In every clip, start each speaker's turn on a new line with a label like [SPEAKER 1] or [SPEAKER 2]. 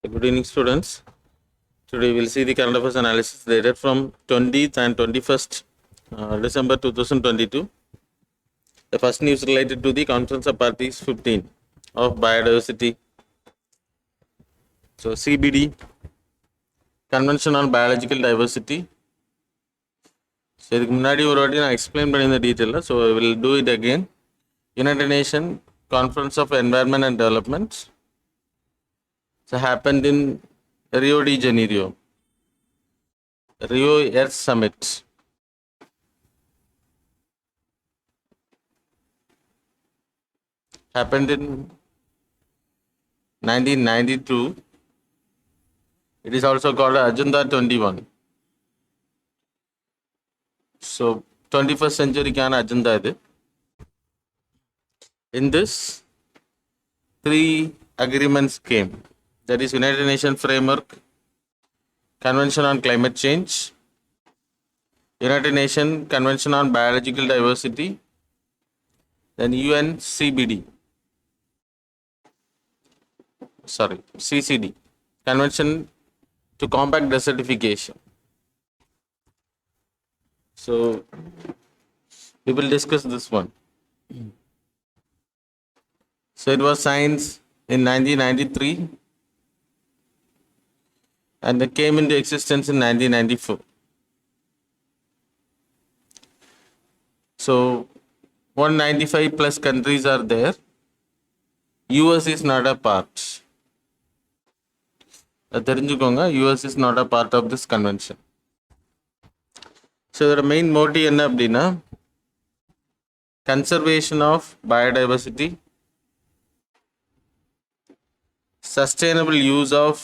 [SPEAKER 1] Good evening, students. Today we'll see the current affairs analysis dated from 20th and 21st December 2022. The first news related to the Conference of Parties 15 of Biodiversity. So CBD, Convention on Biological Diversity. So இதுக்கு முன்னாடி ஒரு வாட்டி நான் explain பண்ணி இந்த டீட்டெயிலில் so I will do it again. United Nations Conference of Environment and Development. So happened in Rio de Janeiro. Rio Earth Summit. Happened in 1992. It is also called Agenda 21. So 21st century can agenda idu. In this, 3 agreements came. That is United Nations Framework, Convention on Climate Change, United Nations Convention on Biological Diversity, then CCD, Convention to Combat Desertification. So we will discuss this one. So it was signed in 1993 and it came into existence in 1994. So 195 plus countries are there. US is not a part. US is not a part of this convention. So the main motive என்ன அப்படின்னா conservation of biodiversity, sustainable use of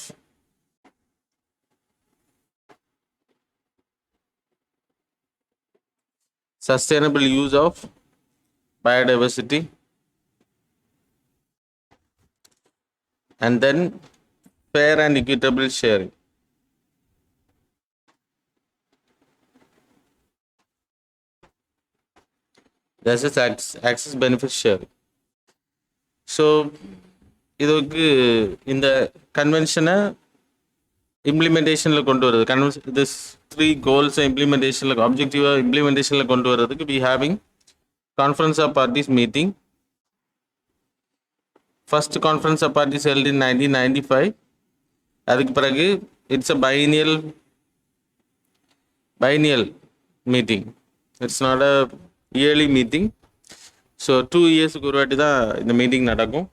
[SPEAKER 1] biodiversity, and then fair and equitable sharing. This is access benefit sharing. So இதுக்கு இந்த கன்வென்ஷனை இம்ப்ளிமெண்டேஷனில் கொண்டு வர்றது convention this 3 கோல்ஸை இம்ப்ளிமெண்டேஷனில் ஆப்ஜெக்டிவாக இம்ப்ளிமெண்டேஷனில் கொண்டு வர்றதுக்கு we having conference of parties meeting. First conference of parties held in 1995. அதுக்கு பிறகு it's a biennial meeting. It's not a yearly meeting. So 2 இயர்ஸுக்கு ஒரு வாட்டி தான் இந்த மீட்டிங் நடக்கும்.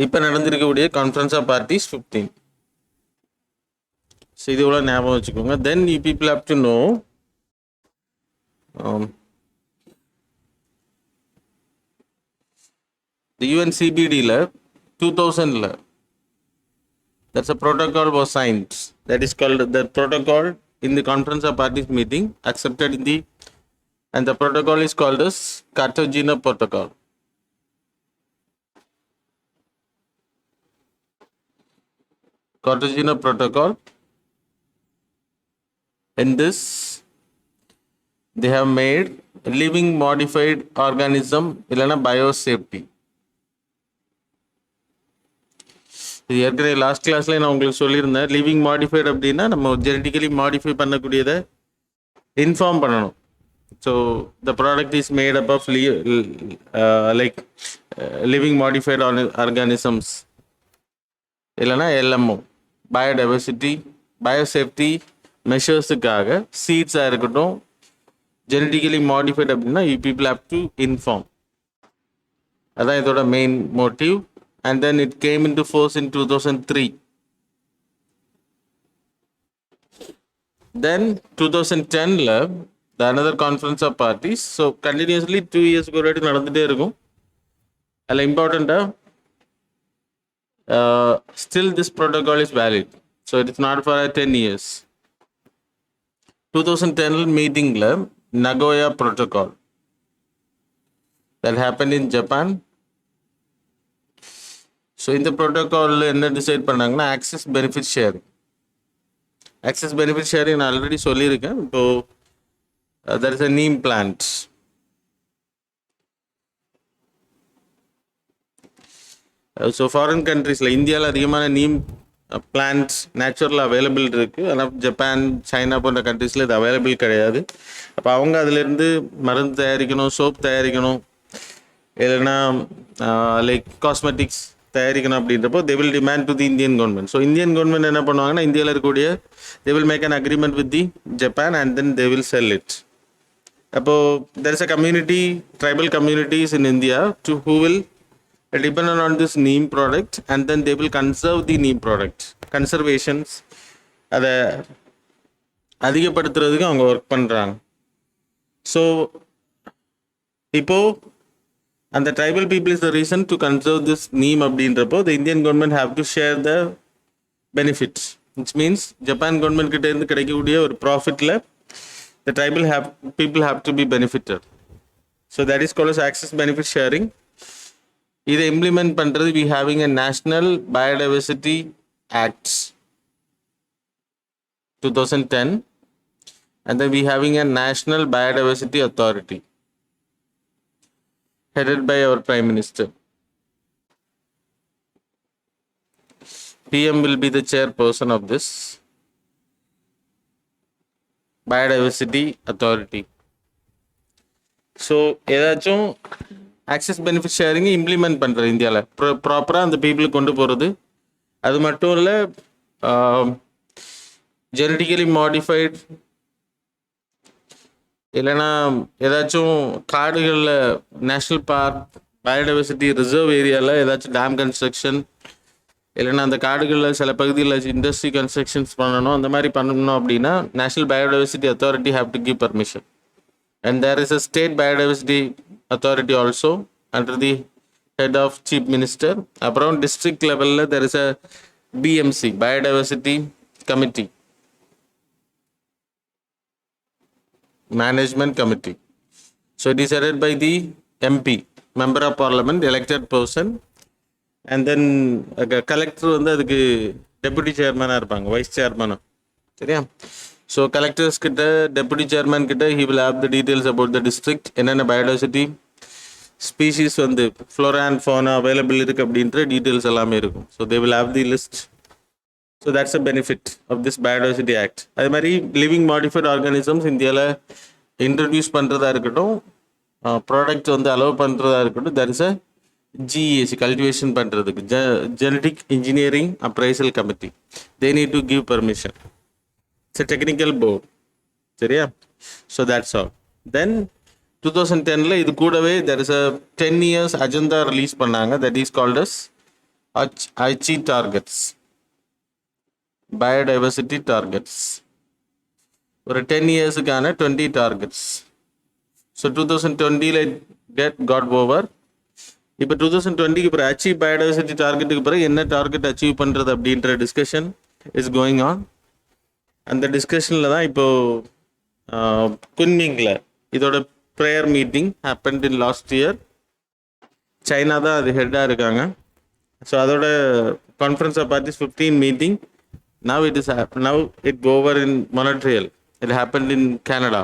[SPEAKER 1] இப்போ நடந்திருக்கக்கூடிய கான்ஃபரன்ஸ் ஆஃப் பார்ட்டிஸ் 15. ஸோ இது இவ்வளோ ஞாபகம் வச்சுக்கோங்க. Then you people have to know the UNCBDயில் 2000ல் that's a protocol was signed. That is called the protocol in the conference of parties meeting accepted in the and the protocol is called as Cartagena Protocol. Cartagena Protocol. In this, they have made living modified organism இல்லைன்னா biosafety. இது ஏற்கனவே last கிளாஸ்ல நான் உங்களுக்கு சொல்லியிருந்தேன். Living modified அப்படின்னா நம்ம genetically modify பண்ணக்கூடியதை இன்ஃபார்ம் பண்ணணும். So the product is made up of like living modified organisms இல்லைன்னா LMO, பயோடைவர்சிட்டி, பயோசேஃப்டி மெஷர்ஸுக்காக சீட்ஸாக இருக்கட்டும், ஜெனட்டிக்கலி மாடிஃபைடு அப்படின்னா you people have to inform. அதான் இதோட main motive. And then it came into force in 2003. Then 2010ல the another conference of parties. So continuously 2 years already நடந்துட்டே இருக்கும். அதில் இம்பார்ட்டண்ட்டாக still this protocol is valid. So it is not for 10 years. 2010 மீட்டிங்கில் Nagoya Protocol that happened in Japan. So இந்த ப்ரோட்டோக்காலில் என்ன decide பண்ணாங்கன்னா access benefit sharing. Access benefit sharing நான் ஆல்ரெடி சொல்லியிருக்கேன். இப்போது there is a neem plant. So foreign கண்ட்ரீஸில் இந்தியாவில் அதிகமான நீம் பிளான்ட்ஸ் நேச்சுரல் அவைலபிள் இருக்குது. ஆனால் ஜப்பான், சைனா போன்ற கண்ட்ரீஸில் இது அவைலபிள் கிடையாது. அப்போ அவங்க அதிலேருந்து மருந்து தயாரிக்கணும், சோப் தயாரிக்கணும், இல்லைன்னா லைக் காஸ்மெட்டிக்ஸ் தயாரிக்கணும் அப்படின்றப்போ they will demand to the Indian government. So Indian government என்ன பண்ணுவாங்கன்னா, இந்தியாவில் இருக்கக்கூடிய they will make an agreement with the Japan and then they will sell it. அப்போது there is a community, tribal communities in India who will dependent on this neem product and then they will conserve the neem product. Conservations அதை அதிகப்படுத்துறதுக்கு அவங்க work பண்ணுறாங்க. So இப்போது அந்த tribal people is the reason to conserve this neem அப்படின்றப்போ the Indian government have to share the benefits, which means Japan government கிட்டேருந்து கிடைக்கக்கூடிய ஒரு ப்ராஃபிட்டில் the tribal people have to be benefited. So that is called as access benefit sharing. இதை implement பண்ணுறது we having a National Biodiversity Act 2010 and then we having a National Biodiversity Authority headed by our Prime Minister. PM will be the chairperson of this Biodiversity Authority. So ஏதாச்சும் access benefit ஷேரிங்கை implement பண்ணுறது இந்தியாவில் ப்ராப்பராக அந்த பீப்புளுக்கு கொண்டு போகிறது. அது மட்டும் இல்லை, ஜெனட்டிக்கலி மாடிஃபைட் இல்லைன்னா ஏதாச்சும் காடுகளில், நேஷ்னல் பார்க், பயோடைவர்சிட்டி ரிசர்வ் ஏரியாவில் ஏதாச்சும் டேம் கன்ஸ்ட்ரக்ஷன் இல்லைன்னா அந்த காடுகளில் சில பகுதியில் இண்டஸ்ட்ரி கன்ஸ்ட்ரக்ஷன்ஸ் பண்ணணும், அந்த மாதிரி பண்ணணும் அப்படின்னா national biodiversity authority have to give permission. And there is a state biodiversity authority also under the head of chief minister. Around district level there is a BMC, biodiversity committee, management committee. So it is headed by the MP, member of parliament, elected person, and then collector வந்து அதுக்கு deputy சேர்மனாக இருப்பாங்க, wise சேர்மனும். சரியா? So collectors கிட்ட, deputy chairman கிட்ட he will have the details about the district, என்னென்ன biodiversity species வந்து flora and fauna available இருக்குது அப்படின்ற டீட்டெயில்ஸ் எல்லாமே இருக்கும். So they will have the list. So that's a benefit of this biodiversity act. அது மாதிரி living modified organisms இந்தியாவில் introduce பண்ணுறதா இருக்கட்டும், ப்ராடக்ட் வந்து அலோவ் பண்ணுறதா இருக்கட்டும், that is a GEC, cultivation பண்ணுறதுக்கு genetic engineering appraisal committee. They need to give permission. It's a technical board. சரியா? So that's all. Then 2010ல இது கூடவே there is a 10 years agenda release பண்ணாங்க. That is called as Aichi targets, biodiversity targets. ஒரு 10 yearsக்கான 20 targets. So 2020ல got over. இப்போ 2020க்கு பிறகு achieve biodiversity டார்கெட்டுக்கு பிறகு என்ன டார்கெட் அச்சீவ் பண்ணுறது அப்படின்ற டிஸ்கஷன் இஸ் கோயிங் ஆன். அந்த டிஸ்கஷனில் தான் இப்போது குன்மிங்கில் இதோட prior meeting happened in last year. China தான் அது ஹெட்டாக இருக்காங்க. ஸோ அதோட conference of parties 15 meeting now it over in Montreal. It happened in Canada.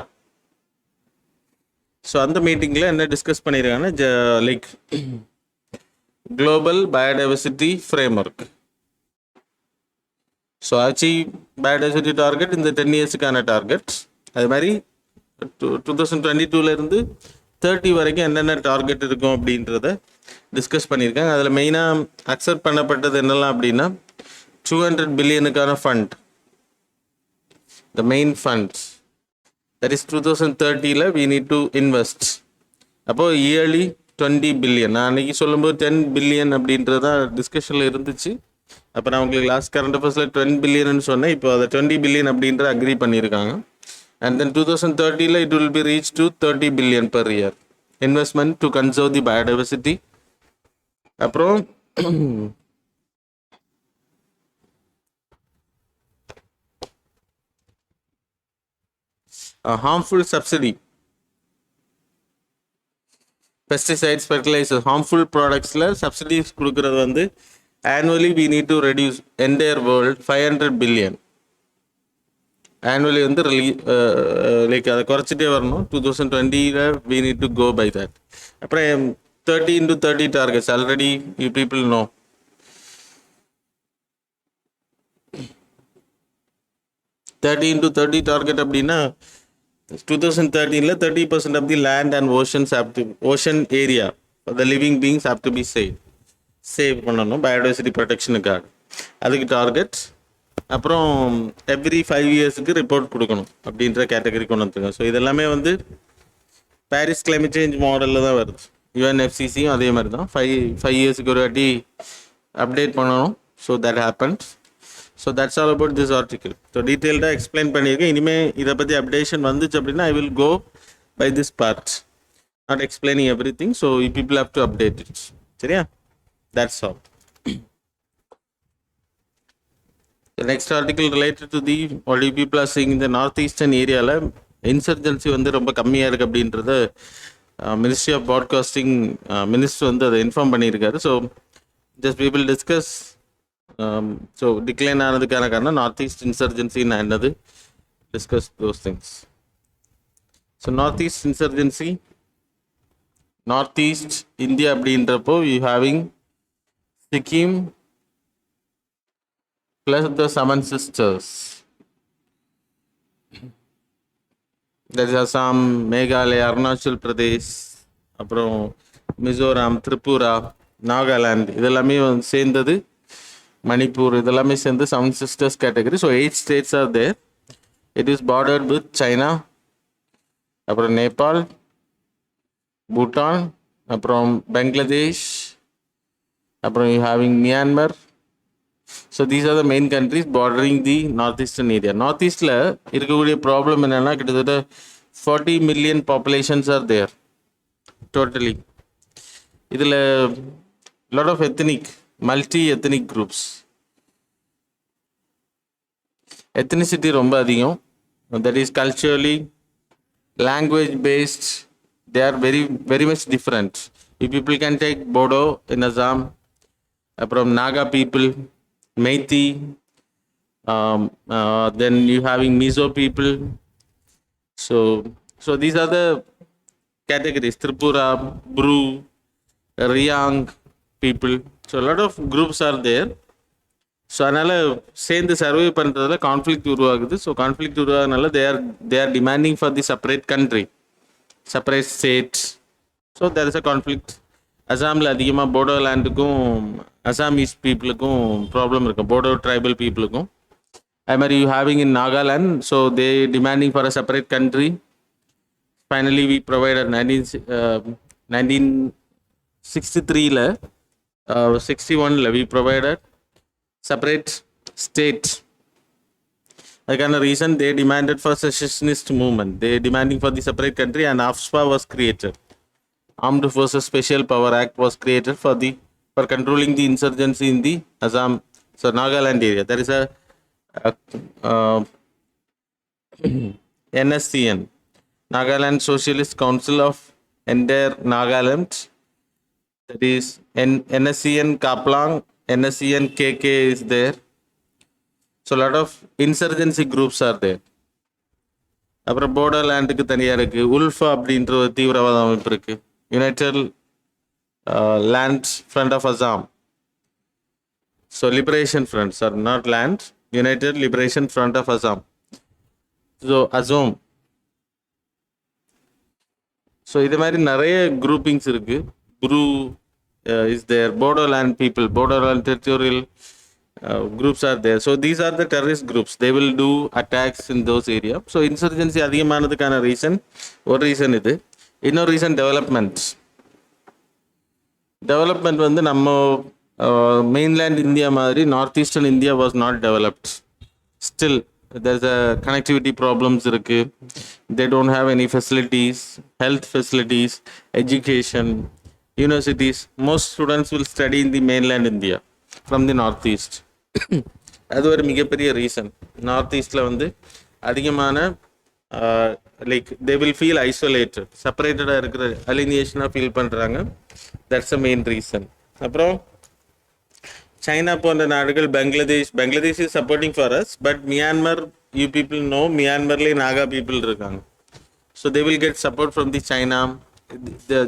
[SPEAKER 1] So அந்த மீட்டிங்கில் என்ன டிஸ்கஸ் பண்ணியிருக்காங்கன்னா, like global biodiversity framework. So achieve biodiversity target இந்த 10 இயர்ஸுக்கான டார்கெட். அது மாதிரி 2022லேருந்து 30 வரைக்கும் என்னென்ன டார்கெட் இருக்கும் அப்படின்றத டிஸ்கஸ் பண்ணியிருக்காங்க. அதில் மெயினாக அக்செப்ட் பண்ணப்பட்டது என்னெல்லாம் அப்படின்னா, 200 பில்லியனுக்கான fund, the main funds. That is 2030ல we need to invest. அப்போது இயர்லி 20 பில்லியன். நான் அன்றைக்கி சொல்லும்போது 10 பில்லியன் அப்படின்றதான் டிஸ்கஷனில் இருந்துச்சு. அப்போ நான் உங்களுக்கு லாஸ்ட் கரண்ட் அஃபேர்ஸில் 10 பில்லியன்னு சொன்னேன். இப்போ அதை 20 பில்லியன் அப்படின்ற அக்ரி பண்ணியிருக்காங்க. அண்ட் தென் 2030ல it will be reach to 30 billion per year investment to conserve the biodiversity. அப்புறம் harmful subsidy, pesticides, fertilisers, harmful ப்ராடக்ட்ஸில் சப்சிடிஸ் கொடுக்குறது வந்து annually we need to reduce entire world 500 billion annually வந்து like அதை குறைச்சிட்டே வரணும். 2020ல we need to go by that. அப்புறம் 30 into 30 targets already you people know. 30 into 30 target அப்படின்னா 2013 30% of the land and ocean area for the living beings have to be save பண்ணணும் biodiversity ப்ரொடெக்ஷனுக்காக. அதுக்கு target. அப்புறம் every 5 இயர்ஸுக்கு report கொடுக்கணும் அப்படின்ற category கொண்டு வந்துருங்க. So இதெல்லாமே வந்து பாரிஸ் கிளைமேட் சேஞ்ச் மாடலில் தான் வருது. யுஎன்எஃப்சிசியும் அதே மாதிரி தான் 5 இயர்ஸுக்கு ஒரு வாட்டி அப்டேட் பண்ணணும். So that happens. So that's all about this article. So டீட்டெயில்டாக எக்ஸ்பிளைன் பண்ணியிருக்கேன். இனிமேல் இதை பற்றி அப்டேஷன் வந்துச்சு அப்படின்னா I will go by this part, not explaining every thing. So you people have to update it. சரியா? That's all. The next article related to the what you people are seeing in the northeastern ஏரியாவில் insurgency வந்து ரொம்ப கம்மியாக இருக்குது அப்படின்றத ministry of broadcasting minister வந்து அதை inform பண்ணியிருக்காரு. So just we will discuss. ஸோ டிக்ளைன் ஆனதுக்கான காரணம் நார்த் ஈஸ்ட் இன்சர்ஜென்சின்னு என்னது, discuss those things. So north east insurgency, north east India அப்படின்றப்போ you having Sikkim plus the 7 sisters. That is Assam, Meghalaya, Arunachal Pradesh, அப்புறம் மிசோரம், திரிபுரா, நாகாலாந்து, இதெல்லாமே வந்து சேர்ந்தது. மணிப்பூர், இதெல்லாமே சேர்ந்து 7 sisters category. So 8 states are there. It is bordered with China, அப்புறம் நேபாள், பூட்டான், அப்புறம் பங்களாதேஷ், அப்புறம் you having Myanmar. So these are the main countries bordering the north eastern area. North ஈஸ்டில் இருக்கக்கூடிய ப்ராப்ளம் என்னென்னா கிட்டத்தட்ட 40 million populations are there totally. இதில் lot of ethnic, multi ethnic groups, ethnicity ரொம்ப அதிகம். That is culturally, language based, they are very much different. You people can take Bodo in Assam, அப்புறம் Naga people, Meiti, then you having Mizo people. So these are the categories. Tripura, Bru, Riang people. So a lot of groups are there. So அதனால் சேர்ந்து survey பண்ணுறதுல conflict உருவாகுது. So conflict உருவாகுனால they are demanding for the separate country, separate state. So there is a conflict. அசாமில் அதிகமாக போடோ லேண்டுக்கும் அசாமீஸ் பீப்புளுக்கும் problem இருக்கும், போடோ ட்ரைபல் பீப்புளுக்கும். அது மாதிரி you having in Nagaland. So they demanding for a separate country. Finally we provided 1963 61 we provided separate state. அதுக்கான reason they demanded for secessionist movement. They demanding for the separate country and AFSPA was created. Armed Forces Special Power Act was created for controlling the insurgency in the Assam, so Nagaland area. There is a NSCN, Nagaland Socialist Council of Entire Nagaland. That is NSCN Kaplang, NSCN KK is there. So a lot of insurgency groups are there. அப்புறம் border லேண்டுக்கு தனியாக இருக்குது. உல்ஃபா அப்படின்ற ஒரு தீவிரவாத அமைப்பு இருக்குது. United land front of Assam. So liberation front, sir not land, united liberation front of Assam. So Asom. So இது மாதிரி நிறைய குரூப்பிங்ஸ் இருக்குது. Group is there. Bodoland people, Bodoland territorial groups are there. So these are the terrorist groups. They will do attacks in those areas. So insurgency அதிகமானதுக்கான reason ஒரு reason இது. இன்னொரு reason development வந்து நம்ம மெயின்லேண்ட் இந்தியா மாதிரி north eastern India was not developed. Still there's a connectivity problems இருக்குது. They don't have any facilities, health facilities, education, universities. Most students will study in the mainland India from the north east. அது ஒரு மிகப்பெரிய reason. North ஈஸ்டில் வந்து அதிகமான like they will feel isolated, செப்பரேட்டடாக இருக்கிற அலினியேஷனாக ஃபீல் பண்ணுறாங்க. That's a main reason. அப்புறம் சைனா போன்ற நாடுகள், Bangladesh is supporting for us. But Myanmar, you people know, மியான்மர்லேயே நாகா பீப்புள் இருக்காங்க. So they will get support from the China.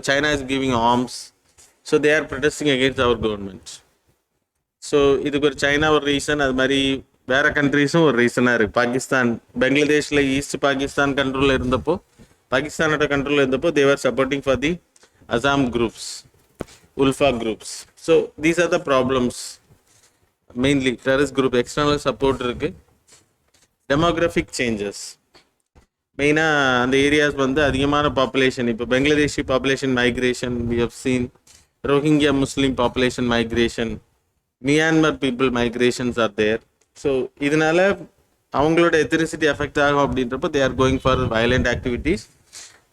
[SPEAKER 1] China is giving arms. So they are protesting against our government. So இதுக்கு ஒரு China ஒரு reason. அது மாதிரி வேறு கண்ட்ரீஸும் ஒரு ரீசனாக இருக்குது. பாகிஸ்தான், பங்களாதேஷில் ஈஸ்ட் பாகிஸ்தான் கண்ட்ரோலில் இருந்தப்போ, பாகிஸ்தானோட கண்ட்ரோலில் இருந்தப்போ they were supporting for the Assam groups, ULFA groups. So these are the problems mainly. Terrorist group external support இருக்குது. டெமோக்ராஃபிக் சேஞ்சஸ் மெயினாக அந்த ஏரியாஸ் வந்து அதிகமான பாப்புலேஷன். இப்போ Bangladeshi population migration we have seen, Rohingya Muslim population migration, Myanmar people migrations are there. So இதனால அவங்களோட ethnicity effect ஆகும் அப்படின்றப்போ they are going for violent activities.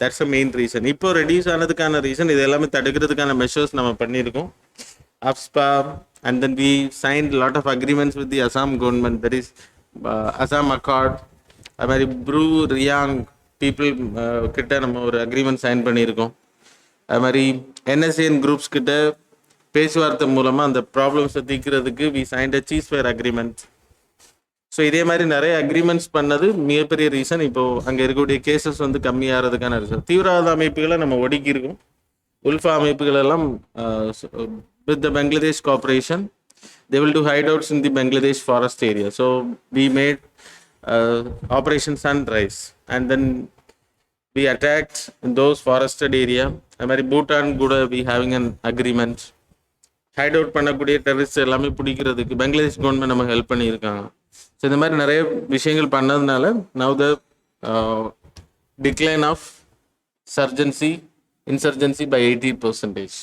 [SPEAKER 1] That's a main reason. இப்போ ரெடியூஸ் ஆனதுக்கான ரீசன் இது எல்லாமே தடுக்கிறதுக்கான மெஷர்ஸ் நம்ம பண்ணியிருக்கோம். AFSPA and then we signed lot of agreements with the Assam government, that is Assam accord. அது மாதிரி ப்ரூ ரியாங் பீப்புள் கிட்ட நம்ம ஒரு அக்ரிமெண்ட் சைன் பண்ணியிருக்கோம். அது மாதிரி என்எஸ்ஏஎன் குரூப்ஸ் கிட்ட பேச்சுவார்த்தை மூலமாக அந்த ப்ராப்ளம்ஸை தீர்க்கிறதுக்கு we signed a ceasefire agreement. So இதே மாதிரி நிறைய அக்ரிமெண்ட்ஸ் பண்ணது மிகப்பெரிய ரீசன். இப்போது அங்கே இருக்கக்கூடிய கேசஸ் வந்து கம்மியாகிறதுக்கான ரீசன். தீவிரவாத அமைப்புகளை நம்ம ஒடுக்கியிருக்கோம். உல்ஃபா அமைப்புகள் எல்லாம் with the Bangladesh cooperation they will do hideouts in the Bangladesh forest area. So we made Operation Sunrise and then we attacked in those forested area. Amari Bhutan கூட we having an agreement. Hideout பண்ணக்கூடிய terrorist எல்லாமே பிடிக்கிறதுக்கு Bangladesh government நமக்கு help பண்ணியிருக்காங்க. So இந்த மாதிரி நிறைய விஷயங்கள் பண்ணதுனால now the decline of insurgency by 80%.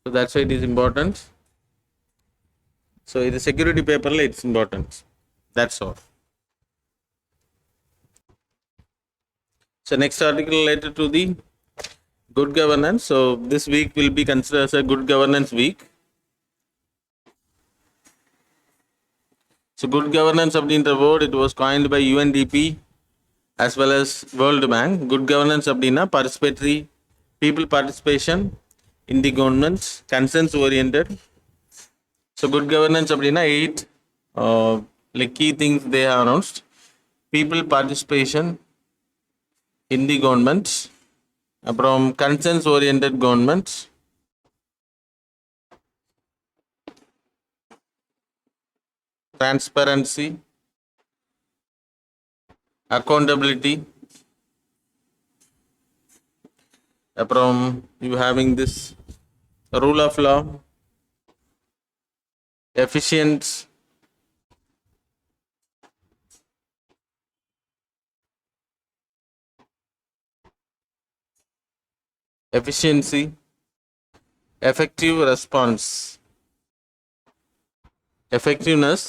[SPEAKER 1] So that's why it is important. So in the security paper it's important. That's all. So next article related to the good governance. So this week will be considered as a good governance week. So good governance அப்படின்ற word it was coined by UNDP as well as World Bank. Good governance அப்படின்னா participatory, people participation in the government, consensus oriented. So good governance அப்படின்னா 8 like key things they have announced. People participation in the government, அப்புறம் consensus oriented government, transparency, accountability, அப்புறம் you having this rule of law, efficient, efficiency, effective response, effectiveness,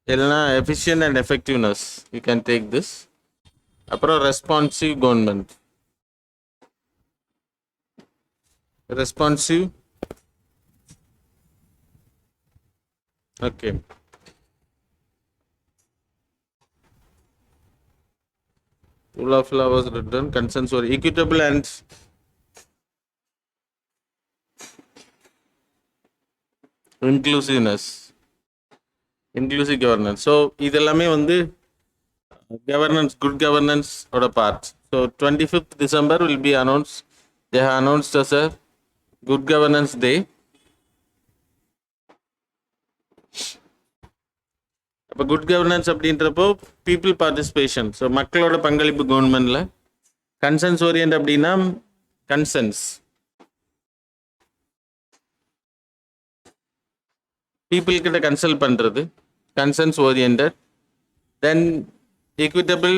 [SPEAKER 1] இல்லைனா efficient and effectiveness, you can take this. அப்புறம் responsive government, responsive, okay. Rule of law was written, consensus, equitable and inclusive governance. So இதெல்லாமே வந்து governance, good governance ஓட part. So 25th December will be announced. They have announced as a good governance day. அப்போ good governance அப்படின்றப்போ people participation. So மக்களோட பங்களிப்பு கவர்மெண்ட்டில். Consensus orient அப்படின்னா consensus, people கிட்ட கன்சல்ட் பண்ணுறது, consensus orient. Then equitable,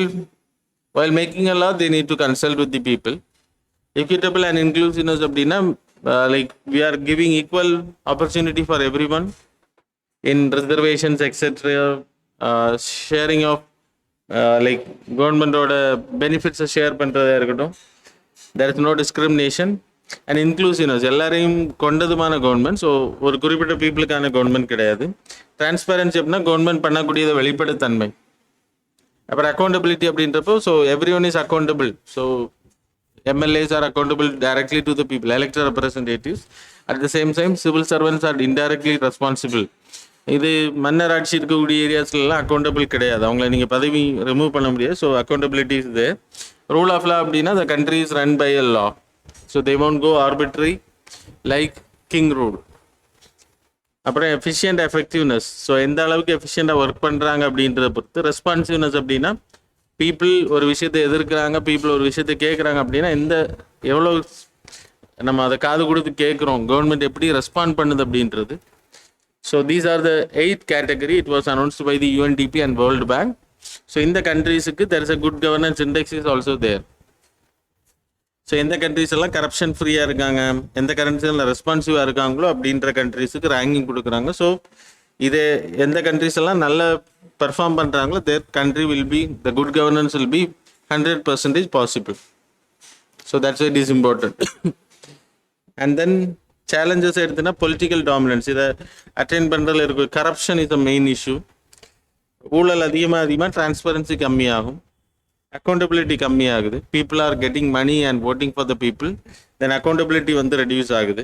[SPEAKER 1] while making a law they need to consult with the people. Equitable and inclusiveness அப்படின்னா like we are giving equal opportunity for everyone in reservations etc. Sharing of like government ஓட benefits share பண்ணுறதா இருக்கட்டும். there is no discrimination and inclusiveness, எல்லாரையும் கொண்டதுமான government. So ஒரு குறிப்பிட்ட பீப்புளுக்கான government கிடையாது. Transparency அப்படின்னா government பண்ணக்கூடியதை வெளிப்படைத்தன்மை. அப்புறம் அக்கௌண்டபிலிட்டி அப்படின்றப்போ so every one is accountable. So MLAs are accountable directly to the people, elected representatives. At the same time, civil servants are indirectly responsible. இது மன்னர் ஆட்சி இருக்கக்கூடிய ஏரியாஸ்லாம் அக்கௌண்டபிள் கிடையாது, அவங்கள நீங்கள் பதவி ரிமூவ் பண்ண முடியாது. So accountability is there. Rule of law அப்படின்னா the country is run by a law. So they won't go arbitrary like king rule. அப்புறம் எஃபிஷியன்ட் எஃபெக்டிவ்னஸ். ஸோ எந்த அளவுக்கு எஃபிஷியண்டாக ஒர்க் பண்ணுறாங்க அப்படின்றத பொறுத்து. ரெஸ்பான்சிவ்னஸ் அப்படின்னா பீப்புள் ஒரு விஷயத்தை எதிர்க்கிறாங்க, பீப்புள் ஒரு விஷயத்தை கேட்குறாங்க அப்படின்னா எவ்வளோ நம்ம அதை காது கொடுத்து கேட்குறோம், கவர்மெண்ட் எப்படி ரெஸ்பாண்ட் பண்ணுது அப்படின்றது. So these are the 8th category. It was announced by the UNDP and World Bank. So இந்த கண்ட்ரீஸுக்கு there is a good governance index is also there. So எந்த கண்ட்ரிஸ் எல்லாம் கரப்ஷன் ஃப்ரீயாக இருக்காங்க, எந்த கண்ட்ரிஸ் எல்லாம் ரெஸ்பான்சிவாக இருக்காங்களோ அப்படின்ற கண்ட்ரிஸுக்கு ரேங்கிங் கொடுக்குறாங்க. ஸோ இது எந்த கண்ட்ரிஸ் எல்லாம் நல்ல பெர்ஃபார்ம் பண்ணுறாங்களோ their country will be, the good governance will be 100% possible. So that's it is important. And then challenges எடுத்துன்னா பொலிட்டிக்கல் டாமினன்ஸ். இதை அட்டென்ட் பண்ணுறதுல இருக்கும். Corruption is a main issue. ஊழல் அதிகமாக டிரான்ஸ்பரன்சி கம்மியாகும், அக்கௌண்டபிலிட்டி கம்மியாகுது. People are getting money and voting for the people, then accountability reduce ஆகுது.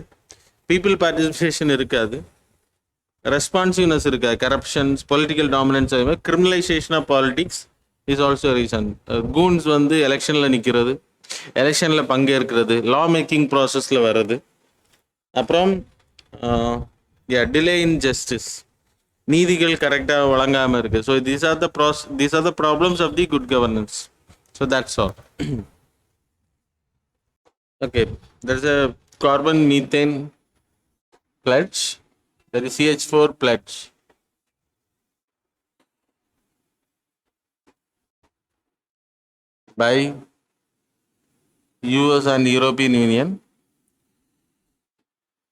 [SPEAKER 1] People participation இருக்காது, ரெஸ்பான்சிவ்னஸ் இருக்காது. கரப்ஷன்ஸ், பொலிட்டிக்கல் டாமினன்ஸ், அதே மாதிரி criminalisation of politics is also reason. Coons எலெக்ஷனில் நிற்கிறது, எலெக்ஷனில் பங்கேற்கிறது, லா மேக்கிங் ப்ராசஸில் வர்றது. அப்புறம் டிலே இன் ஜஸ்டிஸ், நீதிகள் கரெக்டாக வழங்காமல் இருக்குது. So these are the problems of the good governance. So that's all. Okay, there is a carbon methane pledge, there is CH4 pledge. By US and European Union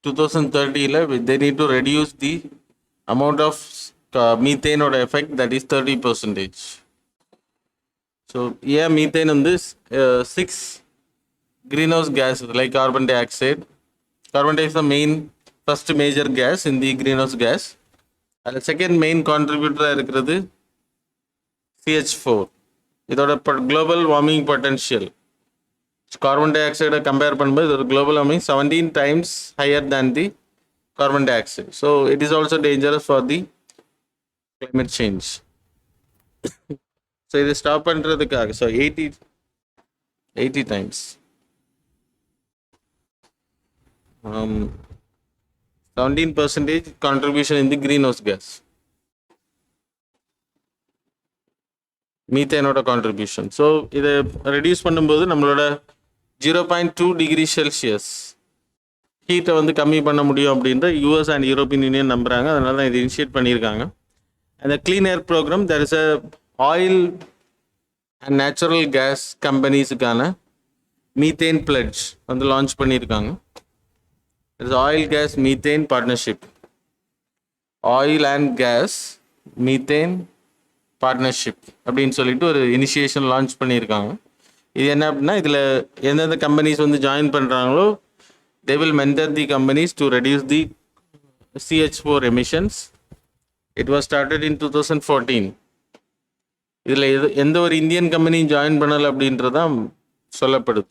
[SPEAKER 1] 2030 they need to reduce the amount of methane or effect, that is 30%. So yeah, methane on this 6 greenhouse gases like carbon dioxide. Carbon dioxide is the main first major gas in the greenhouse gas. And the second main contributor இருக்கிறது CH4. இதோட global warming potential, carbon டை ஆக்சைடை compare பண்ணும்போது இதோட global warming 17 times higher than the carbon dioxide. So it is also dangerous for the climate change. So இதை stop பண்ணுறதுக்காக, so 80 times 17% contribution in the greenhouse gas, மீத்தேனோட contribution. So இதை reduce பண்ணும்போது நம்மளோட 0.2 degree Celsius ஹீட்டை கம்மி பண்ண முடியும் அப்படின்ற US அண்ட் யூரோப்பியன் யூனியன் நம்புகிறாங்க. அதனால தான் இது இனிஷியேட் பண்ணியிருக்காங்க. அந்த clean air programme, there is a oil and natural gas கம்பெனிஸுக்கான மீத்தேன் பிளட்ஜ் லான்ச் பண்ணியிருக்காங்க. there is oil gas methane partnership, oil and gas methane partnership அப்படின்னு சொல்லிட்டு ஒரு இனிஷியேஷன் லான்ச் பண்ணியிருக்காங்க. இது என்ன அப்படின்னா, இதில் எந்தெந்த கம்பெனிஸ் ஜாயின் பண்ணுறாங்களோ they will mentor the companies to reduce the CH4 emissions. It was started in 2014. இதில் எந்த ஒரு இந்தியன் கம்பெனியும் ஜாயின் பண்ணலை அப்படின்றதான் சொல்லப்படுது.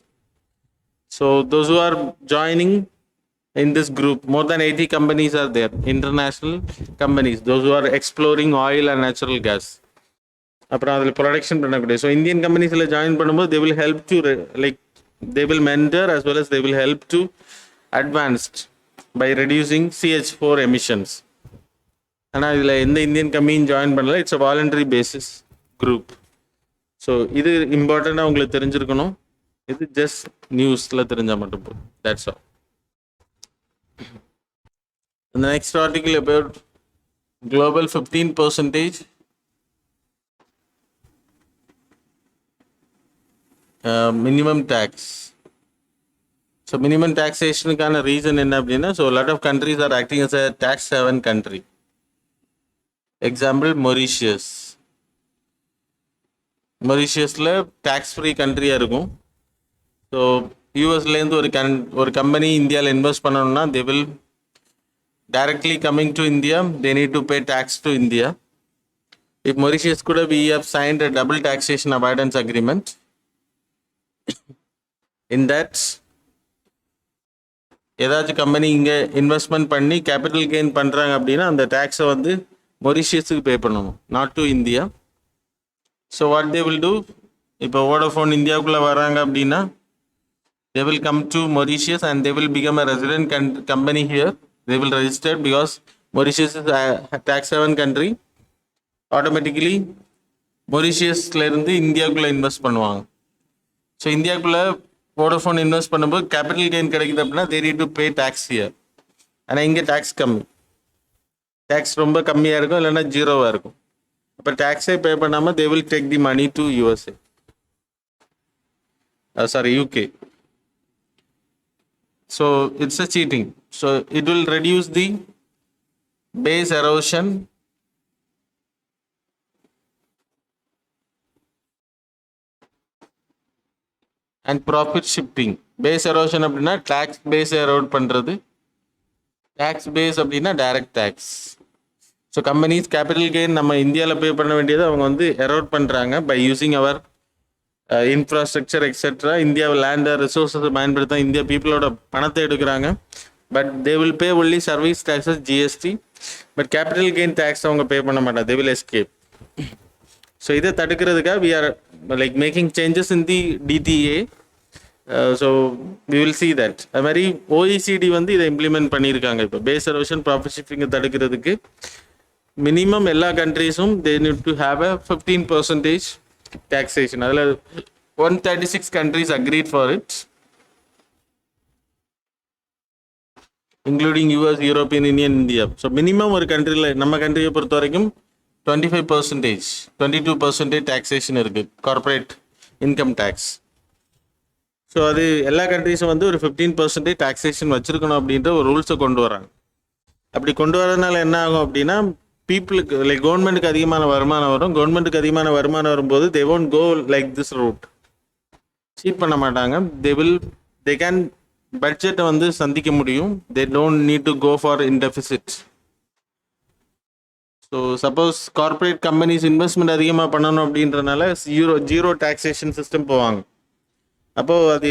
[SPEAKER 1] So those who are joining in this group, more than 80 companies are there, international companies, those who are exploring oil and natural gas. அப்புறம் அதில் production பண்ணக்கூடிய, ஸோ இந்தியன் கம்பெனிஸில் ஜாயின் பண்ணும்போது they will help to they will mentor as well as they will help to advanced by reducing CH4 emissions. ஆனால் இதில் எந்த Indian கம்பெனியும் join பண்ணல, it's a voluntary basis group. So இது இம்பார்ட்டண்ட்டாக உங்களுக்கு தெரிஞ்சிருக்கணும். இது ஜஸ்ட் நியூஸில் தெரிஞ்சால் மட்டும் போதும். That's all. The next article about global 15% minimum tax. So minimum taxation reason என்ன அப்படின்னா, so a lot of countries are acting as a tax haven country. Example, மொரீஷியஸில் டேக்ஸ் ஃப்ரீ கண்ட்ரியாக இருக்கும். ஸோ யூஎஸ்லேருந்து ஒரு கம்பெனி இந்தியாவில் இன்வெஸ்ட் பண்ணணும்னா they will directly coming to India, they need to pay tax to India. If Mauritius could have, we have signed a double taxation avoidance agreement. In that, ஏதாச்சும் company இங்கே investment பண்ணி capital gain பண்ணுறாங்க அப்படின்னா அந்த டேக்ஸை மொரீஷியஸுக்கு பே பண்ணணும், not to India. So what they will do, இப்போ Vodafone இந்தியாவுக்குள்ளே வராங்க அப்படின்னா they will come to Mauritius and they will become a resident company here. They will register because Mauritius is a tax haven country. Automatically மொரிஷியஸ்ல இருந்து இந்தியாவுக்குள்ள invest பண்ணுவாங்க. So இந்தியாவுக்குள்ள Vodafone invest பண்ணும்போது capital gain கிடைக்குது அப்படின்னா they need to pay tax here. ஆனால் இங்கே tax கம்மி, tax ரொம்ப கம்மியாக இருக்கும், இல்லைன்னா ஜீரோவாக இருக்கும். அப்போ டேக்ஸே பே பண்ணாமல் they will take the money to USA. UK. So it's a cheating. So it will reduce the base erosion and profit shifting. Base erosion அப்படின்னா tax base erode பண்ணுறது, tax base அப்படின்னா direct tax. ஸோ companies capital gain நம்ம இந்தியாவில் pay பண்ண வேண்டியது அவங்க வந்து எரோட் பண்ணுறாங்க by using our infrastructure etcetera. இந்தியாவில் லேண்டை ரிசோர்ஸஸ் பயன்படுத்த இந்தியா பீப்புளோட பணத்தை எடுக்கிறாங்க. But they will pay only service taxes GST. But capital gain tax அவங்க பே பண்ண மாட்டாங்க, தே வில் எஸ்கேப். ஸோ இதை தடுக்கிறதுக்காக we are like making changes in the DTA. So we will see that. அது மாதிரி ஓஇசிடி வந்து இதை implement பண்ணியிருக்காங்க. இப்போ பேஸ் எரோஷன் ப்ராஃபிட் ஷிஃப்டிங்கை தடுக்கிறதுக்கு மினிமம் எல்லா கண்ட்ரீஸும் they need to have a 15% taxation. அதில் 136 countries agreed for it, including US, European Union, India. So minimum ஒரு கண்ட்ரியில், நம்ம கண்ட்ரியை பொறுத்த வரைக்கும் 25%, 22% taxation இருக்குது, கார்பரேட் இன்கம் டேக்ஸ். ஸோ அது எல்லா கண்ட்ரிஸும் வந்து ஒரு 15% taxation வச்சுருக்கணும் அப்படின்ற ஒரு ரூல்ஸை கொண்டு வராங்க. அப்படி கொண்டு வரதுனால என்ன ஆகும் அப்படின்னா, பீப்புளுக்கு லைக் கவர்மெண்ட்டுக்கு அதிகமான வருமானம் வரும். கவர்மெண்ட்டுக்கு அதிகமான வருமானம் வரும்போது they won't go like this route. Cheat பண்ண மாட்டாங்க. தே கேன் பட்ஜெட்டை வந்து சந்திக்க முடியும். They don't need to go for in deficit. So suppose corporate companies investment அதிகமாக பண்ணணும் அப்படின்றனால ஜீரோ டாக்ஸேஷன் சிஸ்டம் போவாங்க. அப்போது அது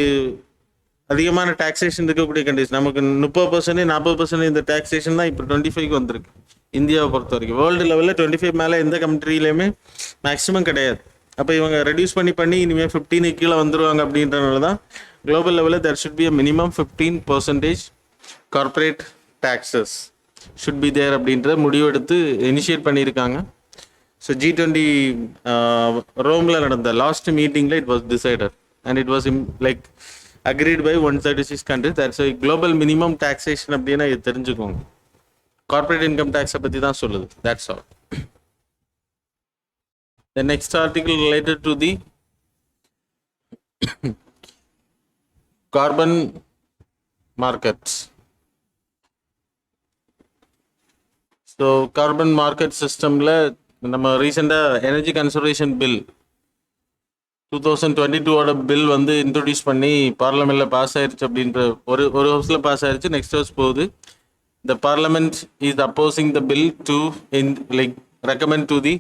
[SPEAKER 1] அதிகமான டாக்ஸேஷன் இருக்கக்கூடிய கண்ட்ரிஸ், நமக்கு 30%, 40% இந்த டாக்ஸேஷன் தான் இப்போ 25 வந்திருக்கு இந்தியாவை பொறுத்த வரைக்கும். வேர்ல்டு லெவலில் 25 மேலே எந்த கண்ட்ரிலையுமே மேக்ஸிமம் கிடையாது. அப்போ இவங்க ரெடியூஸ் பண்ணி இனிமேல் 15 கீழே வந்துடுவாங்க. அப்படின்றனால தான் குளோபல் லெவலில் there should be a minimum 15% corporate taxes should be there அப்படின்ற முடிவெடுத்து இனிஷியேட் பண்ணியிருக்காங்க. ஸோ G20 ரோமில் நடந்த லாஸ்ட் மீட்டிங்கில் it was decided and it was like agreed by 136 countries. That's why global minimum taxation அப்படின்னா இது தெரிஞ்சுக்கோங்க. கார்பரேட் இன்கம் டேக்ஸை பற்றி தான் சொல்லுது. That's all. The next article related to the carbon markets. So carbon market systemல நம்ம ரீசெண்டாக energy conservation bill 2022 bill வந்து introduce பண்ணி பார்லமெண்ட்டில் பாஸ் ஆயிடுச்சு. அப்படின்ற ஒரு ஹவுஸில் பாஸ் ஆயிடுச்சு, நெக்ஸ்ட் ஹவுஸ் போகுது. The parliament is opposing the bill to like recommend to the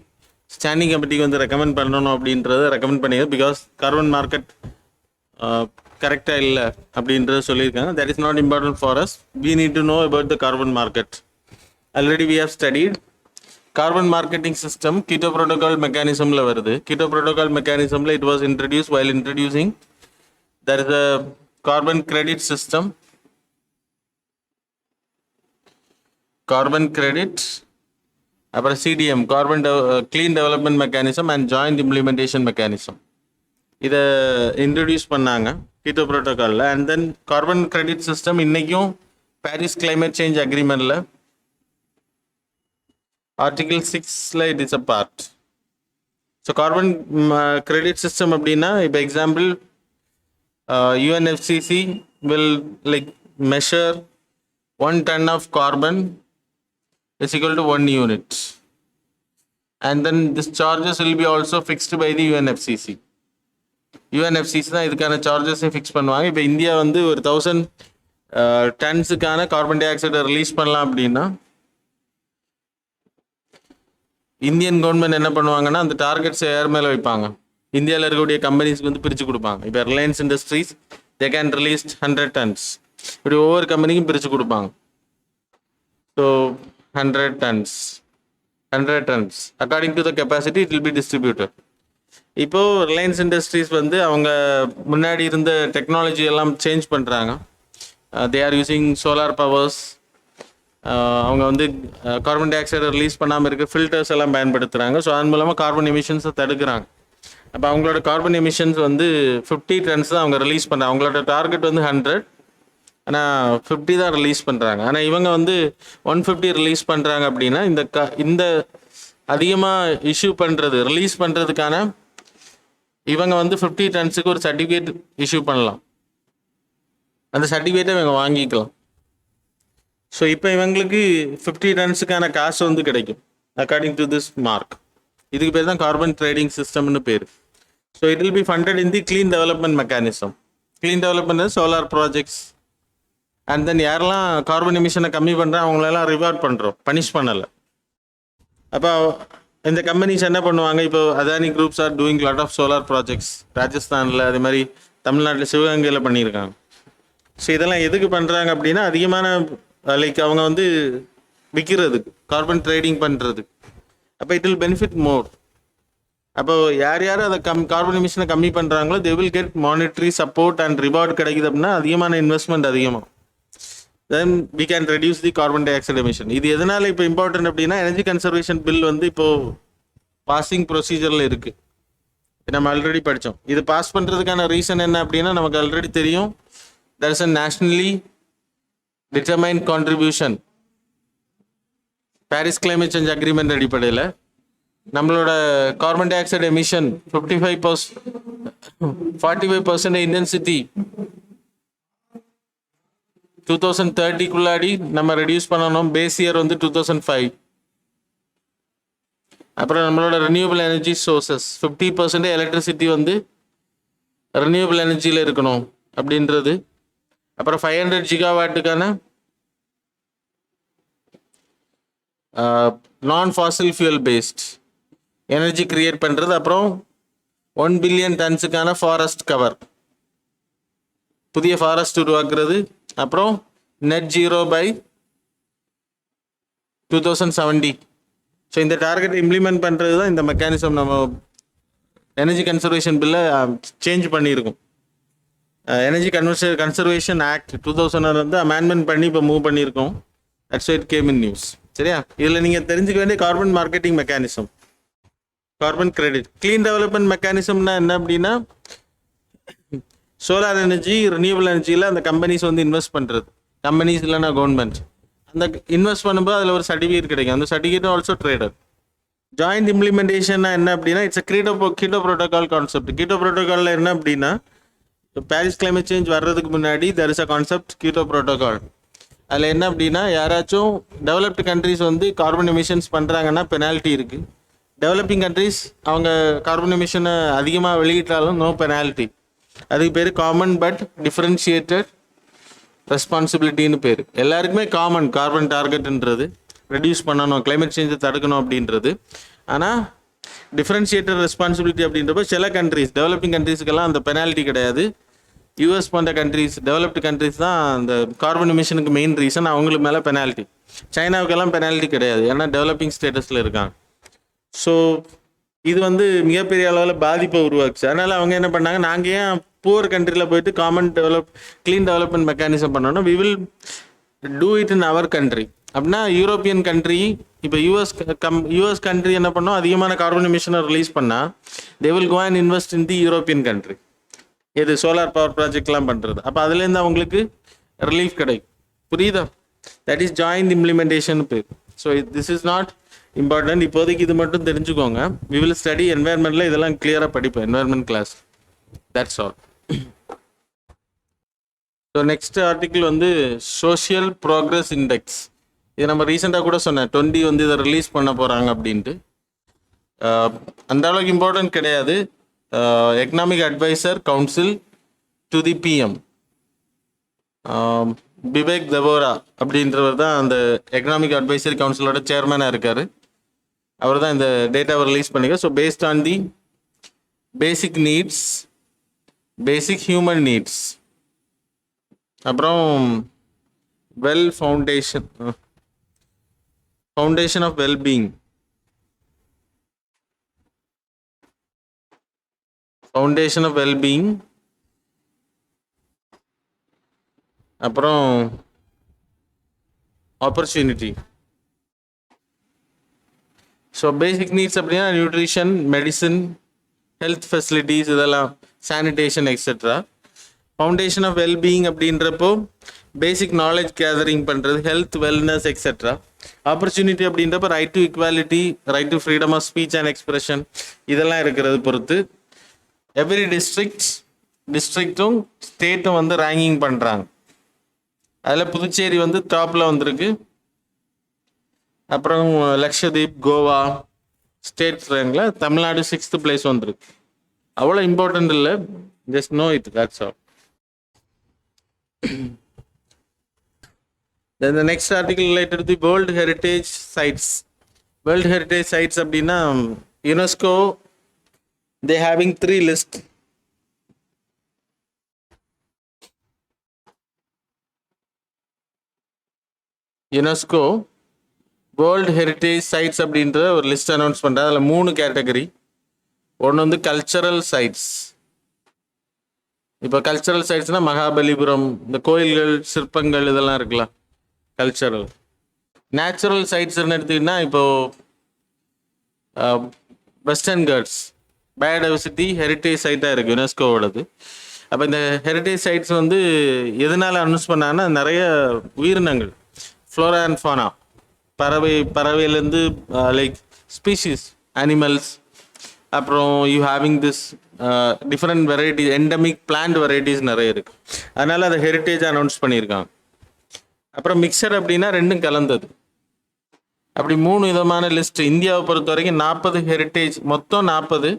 [SPEAKER 1] standing கமிட்டிக்கு வந்து ரெக்கமெண்ட் பண்ணணும் அப்படின்றத ரெக்கமெண்ட் பண்ணியது. பிகாஸ் கார்பன் மார்க்கெட் கரெக்டாக இல்லை அப்படின்றத சொல்லியிருக்காங்க. That is not important for us. We need to know about the carbon market. Already we have studied. Carbon marketing system Kyoto protocol மெக்கானிசமில் வருது. கீட்டோ ப்ரோட்டோகால் மெக்கானிசமில் it was introduce while introducing there is a carbon credit system, carbon credit, அப்புறம் CDM, carbon clean development mechanism and joint implementation mechanism. இதை introduce பண்ணாங்க Kyoto ப்ரோட்டோகாலில். And then carbon credit system இன்றைக்கும் Paris climate change அக்ரிமெண்ட்டில் Article 6ல it is a part. So carbon credit system அப்படின்னா, இப்போ example UNFCCC will like measure 1 ton of carbon is equal to 1 unit, and then this charges will be also fixed by the UNFCCC. UNFCCC தான் இதுக்கான சார்ஜஸை fix பண்ணுவாங்க. இப்போ India வந்து ஒரு 1000 டன்ஸுக்கான carbon டை ஆக்சைடை ரிலீஸ் பண்ணலாம் அப்படின்னா, இந்தியன் கவர்மெண்ட் என்ன பண்ணுவாங்கன்னா அந்த டார்கெட்ஸை யார் மேலே வைப்பாங்க, இந்தியாவில் இருக்கக்கூடிய கம்பெனிஸ்க்கு வந்து பிரித்து கொடுப்பாங்க. இப்போ Reliance industries they can release 100 tons, இப்படி ஒவ்வொரு கம்பெனிக்கும் பிரித்து கொடுப்பாங்க. So 100 tons according to the capacity it will B distributed. இப்போது ரிலையன்ஸ் இண்டஸ்ட்ரீஸ் வந்து அவங்க முன்னாடி இருந்த டெக்னாலஜி எல்லாம் சேஞ்ச் பண்ணுறாங்க. They are using solar powers அவங்க வந்து கார்பன் டை ஆக்சைடை ரிலீஸ் பண்ணாமல் இருக்க ஃபில்டர்ஸ் எல்லாம் பயன்படுத்துகிறாங்க. ஸோ அதன் மூலமாக கார்பன் எமிஷன்ஸை தடுக்கிறாங்க. அப்போ அவங்களோட கார்பன் எமிஷன்ஸ் வந்து 50 டன்ஸ் தான் அவங்க ரிலீஸ் பண்ணுறாங்க. அவங்களோட டார்கெட் வந்து 100, ஆனால் 50 தான் ரிலீஸ் பண்ணுறாங்க. ஆனால் இவங்க வந்து 150 ரிலீஸ் பண்ணுறாங்க அப்படின்னா இந்த அதிகமாக இஷ்யூ பண்ணுறது ரிலீஸ் பண்ணுறதுக்கான இவங்க வந்து 50 டன்ஸுக்கு ஒரு சர்டிஃபிகேட் இஷ்யூ பண்ணலாம். அந்த சர்டிஃபிகேட்டை இவங்க வாங்கிக்கலாம். ஸோ இப்போ இவங்களுக்கு 50 டன்ஸுக்கான காசு வந்து கிடைக்கும் அக்கார்டிங் டு திஸ் மார்க். இதுக்கு பேர் தான் கார்பன் ட்ரேடிங் சிஸ்டம்னு பேர். So it will B funded in the clean development mechanism. Clean development solar projects and then யாரெல்லாம் கார்பன் எமிஷனை கம்மி பண்ணுறோம் அவங்களெல்லாம் ரிவார்ட் பண்ணுறோம், பனிஷ் பண்ணலை. அப்போ இந்த கம்பெனிஸ் என்ன பண்ணுவாங்க, இப்போ Adani groups are doing lot of solar projects ராஜஸ்தானில், அதே மாதிரி தமிழ்நாட்டில் சிவகங்கையில் பண்ணியிருக்காங்க. ஸோ இதெல்லாம் எதுக்கு பண்ணுறாங்க அப்படின்னா அதிகமான லைக் அவங்க வந்து விற்கிறதுக்கு, கார்பன் ட்ரேடிங் பண்ணுறதுக்கு. அப்போ இட் வில் பெனிஃபிட் மோர். அப்போ யார் யார் அதை கார்பன் எமிஷனை கம்மி பண்ணுறாங்களோ they will get monetary support and reward கிடைக்குது அப்படின்னா அதிகமான இன்வெஸ்ட்மெண்ட் அதிகமாக. Then we can reduce the carbon dioxide emission. இது எதனால் இப்போ இம்பார்ட்டன்ட் அப்படின்னா எனர்ஜி கன்சர்வேஷன் பில் வந்து இப்போது பாசிங் ப்ரொசீஜரில் இருக்குது. நம்ம ஆல்ரெடி படித்தோம். இது பாஸ் பண்ணுறதுக்கான ரீசன் என்ன அப்படின்னா நமக்கு ஆல்ரெடி தெரியும். there is a nationally determined contribution. Paris climate change agreement அடிப்படையில் நம்மளோட carbon dioxide emission 45% intensity 2030 நம்ம ரெடியூஸ் பண்ணணும். பேஸ் இயர் வந்து 2005. அப்புறம் நம்மளோட ரினியூவபிள் எனர்ஜி சோர்சஸ் 50% எலக்ட்ரிசிட்டி வந்து ரினியூவபிள் எனர்ஜியில் இருக்கணும் அப்படின்றது. அப்புறம் 500 ஜிகாவாட்டுக்கான non fossil fuel based energy create பண்ணுறது. அப்புறம் 1 பில்லியன் டன்ஸுக்கான ஃபாரஸ்ட் கவர், புதிய ஃபாரஸ்ட் உருவாக்குறது. அப்புறம் நெட் ஜீரோ பை 2070. ஸோ இந்த டார்கெட் இம்ப்ளிமெண்ட் பண்ணுறது தான் இந்த மெக்கானிசம். நம்ம எனர்ஜி கன்சர்வேஷன் பில்லை சேஞ்ச் பண்ணியிருக்கோம். எனர்ஜி கன்சர்வேஷன் ஆக்ட் 2000 வந்து அமெண்ட்மெண்ட் பண்ணி இப்போ மூவ் பண்ணியிருக்கோம். That's it came in news. சரியா? இதில் நீங்கள் தெரிஞ்சுக்க வேண்டிய carbon marketing mechanism, carbon credit, clean development மெக்கானிசம்னா என்ன அப்படின்னா சோலார் எனர்ஜி, ரினியூவபிள் எனர்ஜியில் அந்த கம்பெனிஸ் வந்து இன்வெஸ்ட் பண்ணுறது. கம்பெனிஸ் இல்லைனா கவர்மெண்ட் அந்த இன்வெஸ்ட் பண்ணும்போது அதில் ஒரு சர்டிஃபிகேட் கிடைக்கும். அந்த certificate also trader. Joint implementation என்ன அப்படின்னா it's Kyoto protocol concept. Kyoto ப்ரோட்டோகாலில் என்ன அப்படின்னா பாரிஸ் கிளைமேட் சேஞ்ச் வர்றதுக்கு முன்னாடி there is a concept Kyoto protocol. அதில் என்ன அப்படின்னா யாராச்சும் டெவலப்டு கண்ட்ரிஸ் வந்து கார்பன் எமிஷன்ஸ் பண்ணுறாங்கன்னா பெனால்ட்டி இருக்குது. டெவலப்பிங் கண்ட்ரிஸ் அவங்க கார்பன் எமிஷனை அதிகமாக வெளியிட்டாலும் நோ பெனால்ட்டி. அதுக்கு பேர் காமன் பட் டிஃப்ரென்ஷியேட்டட் ரெஸ்பான்சிபிலிட்டின்னு பேர். எல்லாருக்குமே காமன் கார்பன் டார்கெட்ன்றது ரெடியூஸ் பண்ணணும், கிளைமேட் சேஞ்சை தடுக்கணும் அப்படின்றது. ஆனால் டிஃப்ரென்ஷியேட்டட் ரெஸ்பான்சிபிலிட்டி அப்படின்றப்ப சில கண்ட்ரிஸ், டெவலப்பிங் கண்ட்ரீஸுக்கெல்லாம் அந்த பெனால்ட்டி கிடையாது. யூஎஸ் போன்ற கண்ட்ரிஸ், டெவலப்டு கண்ட்ரிஸ் தான் அந்த கார்பன் எமிஷனுக்கு மெயின் ரீசன். அவங்களுக்கு மேலே பெனால்ட்டி. சைனாவுக்கெல்லாம் பெனால்ட்டி கிடையாது, ஏன்னா டெவலப்பிங் ஸ்டேட்டஸில் இருக்காங்க. ஸோ இது வந்து மிகப்பெரிய அளவில் பாதிப்பை உருவாக்குச்சு. அதனால் அவங்க என்ன பண்ணாங்க, நாங்கள் ஏன் புவர் கண்ட்ரியில் போயிட்டு க்ளீன் டெவலப்மெண்ட் மெக்கானிசம் பண்ணோன்னா we will do it in our country. அப்படின்னா யூரோப்பியன் கண்ட்ரி, இப்போ யூஎஸ் கண்ட்ரி என்ன பண்ணோம், அதிகமான கார்பன் எமிஷனை ரிலீஸ் பண்ணால் they will go and invest in the European country. எது சோலார் பவர் ப்ராஜெக்ட்லாம் பண்ணுறது. அப்போ அதுலேருந்து அவங்களுக்கு ரிலீஃப் கிடைக்கும். புரியுதா? தட் இஸ் ஜாயிண்ட் இம்ப்ளிமெண்டேஷன் பேர். So this is not important. இப்போதைக்கு இது மட்டும் தெரிஞ்சுக்கோங்க. வி வில் ஸ்டடி என்வாயர்மெண்ட்டில் இதெல்லாம் கிளியராக படிப்போம், environment class. That's all. So next article வந்து சோஷியல் ப்ராக்ரஸ் இண்டெக்ஸ். இது நம்ம ரீசெண்டாக கூட சொன்னேன், 20 வந்து இதை ரிலீஸ் பண்ண போகிறாங்க அப்படின்ட்டு. அந்த அளவுக்கு இம்பார்ட்டன்ட் கிடையாது. Economic adviser council to the PM Bibek Debroy அப்படின்றவர் தான் அந்த எக்கனாமிக் அட்வைசரி கவுன்சிலோட சேர்மனாக இருக்கார். அவர் தான் இந்த டேட்டாவை ரிலீஸ் பண்ணிக்க. So based on the basic needs, basic human needs, அப்புறம் well foundation of wellbeing, foundation of wellbeing, அப்புறம் opportunity. So basic needs அப்படின்னா நியூட்ரிஷன், மெடிசன், ஹெல்த் ஃபெசிலிட்டிஸ், இதெல்லாம் sanitation et cetera. Foundation of wellbeing அப்படின்றப்போ பேசிக் நாலேஜ் கேதரிங் பண்ணுறது, health, wellness et cetera. Opportunity அப்படின்றப்ப right to equality, right to freedom of speech and expression, இதெல்லாம் இருக்கிறது பொறுத்து. Every டிஸ்ட்ரிக்ட்டும் ஸ்டேட்டும் வந்து ranking பண்ணுறாங்க. அதில் புதுச்சேரி வந்து டாப்பில் வந்திருக்கு. அப்புறம் லக்ஷதீப், கோவா ஸ்டேட் ரேங்கில் தமிழ்நாடு 6th place வந்திருக்கு. அவ்வளோ இம்பார்ட்டன்ட் இல்லை, just know it, that's all. Then the next article related to the World Heritage Sites. World Heritage Sites அப்படின்னா UNESCO they having 3 list. UNESCO world heritage sides அப்படின்ற ஒரு லிஸ்ட் அனௌன்ஸ் பண்ணுறது. அதில் 3 category. ஒன்று வந்து கல்ச்சரல் சைட்ஸ். இப்போ cultural சைட்ஸ்னால் Mahabalipuram, இந்த கோயில்கள், சிற்பங்கள், இதெல்லாம் இருக்குல்ல, கல்ச்சரல். நேச்சுரல் சைட்ஸ்ன்னு எடுத்திங்கன்னா இப்போது வெஸ்டர்ன் காட்ஸ் பயோடைவர்சிட்டி ஹெரிட்டேஜ் சைட்டாக இருக்குது யுனெஸ்கோவோடது. அப்போ இந்த ஹெரிட்டேஜ் சைட்ஸ் வந்து எதனால் அனௌன்ஸ் பண்ணாங்கன்னா நிறைய உயிரினங்கள், ஃப்ளோரா அண்ட் ஃபானா, பறவையிலேருந்து லைக் ஸ்பீஷீஸ், அனிமல்ஸ், அப்புறம் you having this different varieties, endemic plant varieties நிறைய இருக்குது. அதனால் அதை ஹெரிட்டேஜ் அனௌன்ஸ் பண்ணியிருக்காங்க. அப்புறம் மிக்சர் அப்படின்னா ரெண்டும் கலந்தது. அப்படி 3 விதமான லிஸ்ட். இந்தியாவை பொறுத்த வரைக்கும் 40 ஹெரிட்டேஜ், மொத்தம் 40.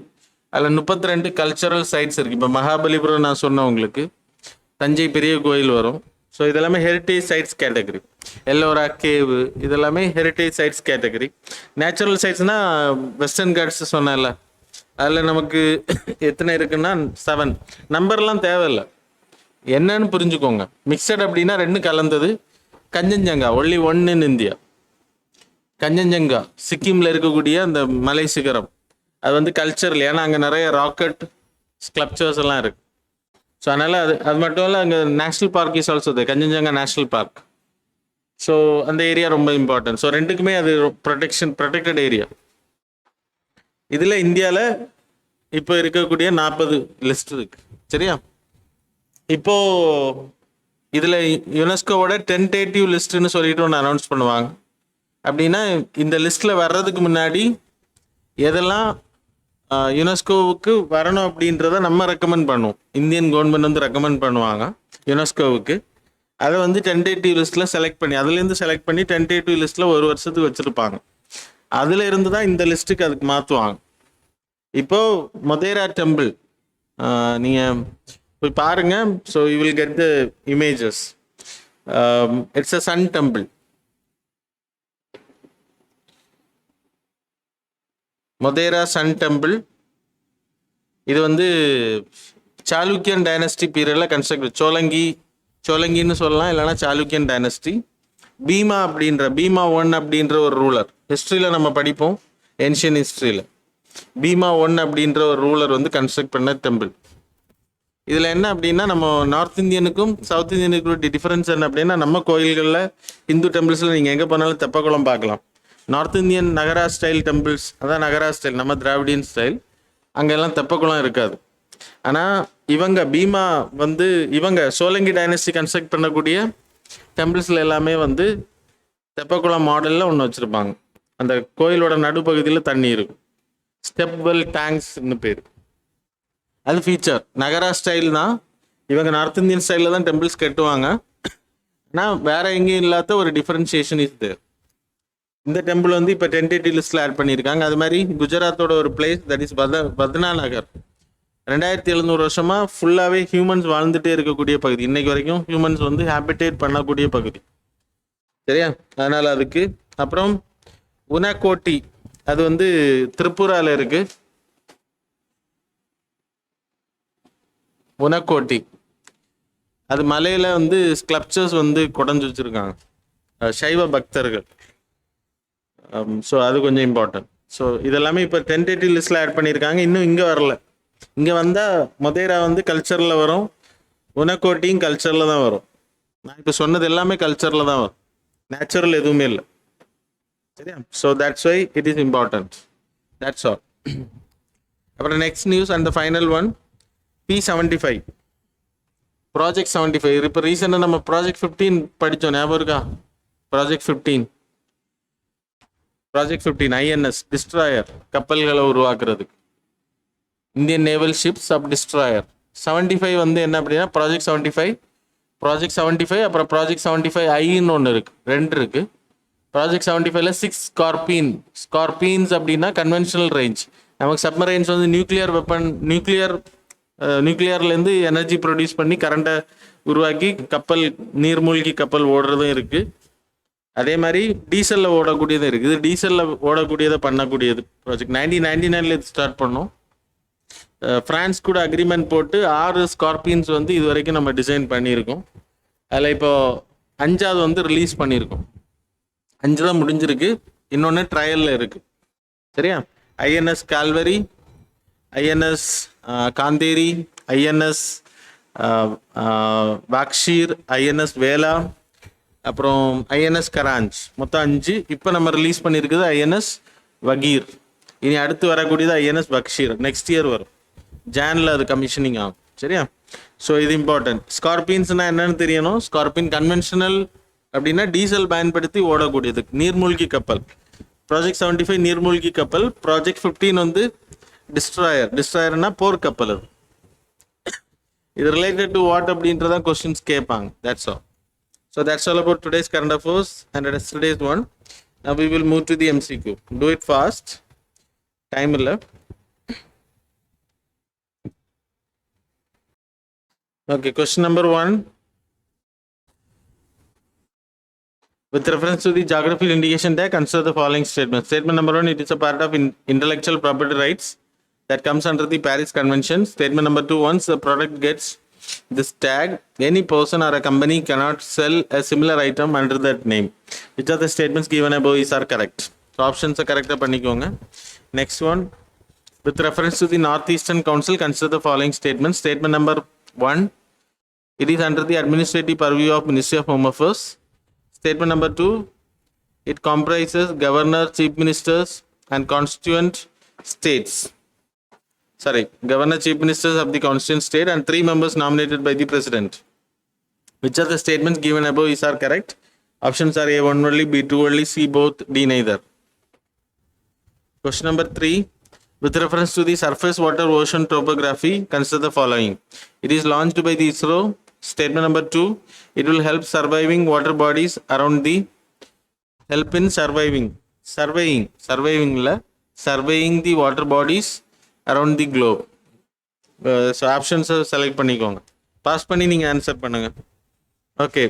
[SPEAKER 1] அதில் 32 கல்ச்சரல் சைட்ஸ் இருக்குது. இப்போ மகாபலிபுரம் நான் சொன்னேன் உங்களுக்கு, தஞ்சை பெரிய கோயில் வரும். ஸோ இதெல்லாமே heritage sites category. Ellora cave, இதெல்லாமே ஹெரிட்டேஜ் சைட்ஸ் கேட்டகரி. நேச்சுரல் சைட்ஸ்னால் வெஸ்டர்ன் காட்ஸ் சொன்னேன்ல, அதில் நமக்கு எத்தனை இருக்குன்னா 7. நம்பர்லாம் தேவையில்லை, என்னன்னு புரிஞ்சுக்கோங்க. மிக்சட் அப்படின்னா 2 கலந்தது. Kanchenjunga only 1 in India. Kanchenjunga சிக்கிமில் இருக்கக்கூடிய அந்த மலை சிகரம், அது வந்து கல்ச்சரல். ஏன்னா அங்கே நிறைய ராக்கெட் ஸ்கல்ப்சர்ஸ் எல்லாம் இருக்குது. ஸோ அதனால் அது மட்டும் இல்லை, அங்கே national park is also they, Kangchenjunga national park. So அந்த ஏரியா ரொம்ப இம்பார்ட்டன்ட். ஸோ ரெண்டுக்குமே அது ப்ரொடெக்டட் ஏரியா. இதில் இந்தியாவில் இப்போ இருக்கக்கூடிய 40 லிஸ்ட் இருக்கு, சரியா? இப்போது இதில் யுனெஸ்கோவோட டென்டேட்டிவ் லிஸ்ட்டுன்னு சொல்லிட்டு ஒன்று அனௌன்ஸ் பண்ணுவாங்க. அப்படின்னா இந்த லிஸ்ட்டில் வர்றதுக்கு முன்னாடி எதெல்லாம் யுனெஸ்கோவுக்கு வரணும் அப்படின்றத நம்ம ரெக்கமெண்ட் பண்ணுவோம். இந்தியன் கவர்மெண்ட் வந்து ரெக்கமெண்ட் பண்ணுவாங்க யுனெஸ்கோவுக்கு. அதை வந்து டென்டேட்டிவ் லிஸ்ட்டில் செலக்ட் பண்ணி, அதுலேருந்து செலக்ட் பண்ணி டென்டேட்டிவ் லிஸ்ட்டில் 1 வருஷத்துக்கு வச்சுருப்பாங்க. அதில் இருந்து தான் இந்த லிஸ்ட்டுக்கு அதுக்கு மாற்றுவாங்க. இப்போது மொதேரா டெம்பிள் நீங்கள் போய் பாருங்கள். So you will get the images. It's a sun temple. Modhera sun temple. இது வந்து சாளுக்கியன் டைனஸ்டி பீரியடில் கன்ஸ்ட்ரக்ட், சோலங்கின்னு சொல்லலாம், இல்லைனா சாளுக்கியன் டைனஸ்டி. பீமா 1 அப்படின்ற ஒரு ரூலர், ஹிஸ்ட்ரியில் நம்ம படிப்போம், ஏன்ஷியன் ஹிஸ்ட்ரியில். பீமா 1 அப்படின்ற ஒரு ரூலர் வந்து கன்ஸ்ட்ரக்ட் பண்ண டெம்பிள். இதில் என்ன அப்படின்னா, நம்ம நார்த் இந்தியனுக்கும் சவுத் இந்தியனுக்கும் டிஃப்ரென்ஸ் என்ன அப்படின்னா, நம்ம கோயில்களில் ஹிந்து டெம்பிள்ஸில் நீங்கள் எங்கே போனாலும் தெப்பக்குளம் பார்க்கலாம். நார்த் இந்தியன் நகரா ஸ்டைல் டெம்பிள்ஸ், அதான் நகரா ஸ்டைல், நம்ம திராவிடியன் ஸ்டைல், அங்கெல்லாம் தெப்பக்குளம் இருக்காது. ஆனால் இவங்க பீமா வந்து இவங்க சோலங்கி டைனஸ்டி கன்ஸ்ட்ரக்ட் பண்ணக்கூடிய டெம்பிள்ஸில் எல்லாமே வந்து தெப்பக்குளம் மாடலில் ஒன்று வச்சுருப்பாங்க. அந்த கோயிலோட நடுப்பகுதியில் தண்ணி இருக்கும். ஸ்டெப் வெல் டேங்க்ஸ்னு பேர். அது ஃபீச்சர். நகரா ஸ்டைல் தான், இவங்க நார்த் இந்தியன் ஸ்டைலில் தான் டெம்பிள்ஸ் கட்டுவாங்க. ஆனால் வேற எங்கேயும் இல்லாத ஒரு டிஃப்ரென்சியேஷன் இஸ் தேர். இந்த டெம்பிள் வந்து இப்போ டென்டேட்டிவ் லிஸ்ட்டில் ஆட் பண்ணியிருக்காங்க. அது மாதிரி குஜராத்தோட ஒரு பிளேஸ் தட் இஸ் பத்னா நகர், 2700 வருஷமாக ஃபுல்லாகவே ஹியூமன்ஸ் வாழ்ந்துகிட்டே இருக்கக்கூடிய பகுதி. இன்னைக்கு வரைக்கும் ஹியூமன்ஸ் வந்து ஹேபிடேட் பண்ணக்கூடிய பகுதி, சரியா? அதனால் அதுக்கு. அப்புறம் உனக்கோட்டி, அது வந்து திரிபுராவில் இருக்குது. உனக்கோட்டி அது மலையில் வந்து ஸ்கல்ப்சர்ஸ் வந்து குடஞ்சி வச்சுருக்காங்க, சைவ பக்தர்கள். ஸோ அது கொஞ்சம் இம்பார்ட்டன்ட். ஸோ இதெல்லாமே இப்போ டென்டேட்டிவ் லிஸ்ட்டில் ஆட் பண்ணியிருக்காங்க. இன்னும் இங்கே வரல. இங்கே வந்தால் மொதேரா வந்து கல்ச்சரில் வரும், உனக்கோட்டியும் கல்ச்சரில் தான் வரும். நான் இப்போ சொன்னது எல்லாமே கல்ச்சரில் தான் வரும். நேச்சுரல் எதுவுமே இல்லை. சரியா? So that's why it is important. That's all. அப்புறம் next news and the final one, P75 project 75. இப்போ ரீசெண்டாக நம்ம ப்ராஜெக்ட் 15 படித்தோம், ஞாபகம் இருக்கா? ப்ராஜெக்ட் 15 INS டிஸ்ட்ராயர், கப்பல்களை உருவாக்குறதுக்கு, Indian naval ship sub destroyer. 75 வந்து என்ன அப்படின்னா ப்ராஜெக்ட் 75 அப்புறம் ப்ராஜெக்ட் 75I ஒன்று இருக்குது, 2 இருக்குது. ப்ராஜெக்ட் 75ல 6 ஸ்கார்பீன்ஸ் அப்படின்னா கன்வென்ஷனல் ரேஞ்ச். நமக்கு சப்மரைன்ஸ் வந்து நியூக்ளியர் வெப்பன், நியூக்ளியர்லேருந்து எனர்ஜி ப்ரொடியூஸ் பண்ணி கரண்ட்டை உருவாக்கி கப்பல், நீர்மூழ்கி கப்பல் ஓடுறதும் இருக்குது. அதே மாதிரி டீசலில் ஓடக்கூடியதும் இருக்குது. டீசலில் ஓடக்கூடியதை பண்ணக்கூடியது ப்ராஜெக்ட் 1999 இது ஸ்டார்ட் பண்ணோம். ஃப்ரான்ஸ் கூட அக்ரிமெண்ட் போட்டு 6 ஸ்கார்பியன்ஸ் வந்து இது வரைக்கும் நம்ம டிசைன் பண்ணியிருக்கோம். அதில் இப்போ 5வது வந்து ரிலீஸ் பண்ணியிருக்கோம். 5 தான் முடிஞ்சிருக்கு, இன்னொன்று ட்ரையலில் இருக்குது. சரியா? INS Calvary, INS Khanderi, INS Vagsheer, INS வேலா, அப்புறம் INS கராஞ்ச், மொத்தம் 5. இப்போ நம்ம ரிலீஸ் பண்ணியிருக்குது INS வகீர். இனி அடுத்து வரக்கூடியது INS பக்ஷீர், நெக்ஸ்ட் இயர் வரும், ஜானில் அது கமிஷனிங் ஆகும். சரியா? ஸோ இது இம்பார்ட்டன்ட். ஸ்கார்பியன்ஸ்னால் என்னன்னு தெரியணும். ஸ்கார்பியன் கன்வென்ஷனல் அப்படின்னா டீசல் பயன்படுத்தி ஓடக்கூடியது, நீர்மூழ்கி கப்பல். ப்ராஜெக்ட் 75 நீர்மூழ்கி கப்பல். ப்ராஜெக்ட் 15 வந்து டிஸ்ட்ராயர்னா போர் கப்பல். அது இது ரிலேட்டட் டு வாட் அப்படின்றதான் கொஸ்டின்ஸ் கேட்பாங்க. That's all. So that's all about today's current affairs and yesterday's one. Now we will move to the MCQ. Do it fast. Time left. Okay, question number 1. With reference to the Geographical Indication Tag, consider the following statement. Statement number 1, it is a part of intellectual property rights that comes under the Paris Convention. Statement number 2, once the product gets this tag, any person or a company cannot sell a similar item under that name. Which of the statements given above is are correct? So options are correct. Next one, with reference to the Northeastern Council, consider the following statements. Statement number 1, it is under the administrative purview of Ministry of Home Affairs. Statement number 2, it comprises governor, chief ministers and constituent states. Governor, chief ministers of the constituent state and 3 members nominated by the president. Which of the statements given above is are correct? Options are A, 1 only, B, 2 only, C, both, D, neither. Question number 3. With reference to the surface water ocean topography, consider the following. It is launched by the ISRO. Statement number 2. It will help surviving water bodies around the, help in surveying the water bodies around the globe. So options select பண்ணிக்கோங்க. Pass பண்ணி நீங்கள் answer பண்ணுங்க. Okay.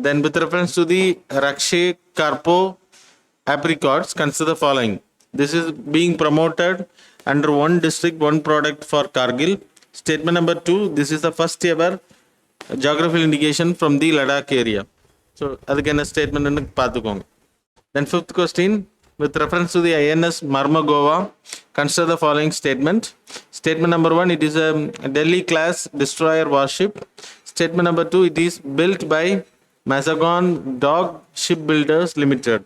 [SPEAKER 1] Then with reference to the Raktsey Karpo Apricots, consider the following. This is being promoted under one district, one product for Kargil. Statement number 2, this is the first ever geographical indication from the Ladakh area. So அதுக்கு என்ன ஸ்டேட்மெண்ட்னு பார்த்துக்கோங்க. Then 5th question, with reference to the INS Mormugao, consider the following statement. Statement number 1, it is a Delhi class destroyer warship. Statement number 2, it is built by Mazagon Dog Shipbuilders Limited.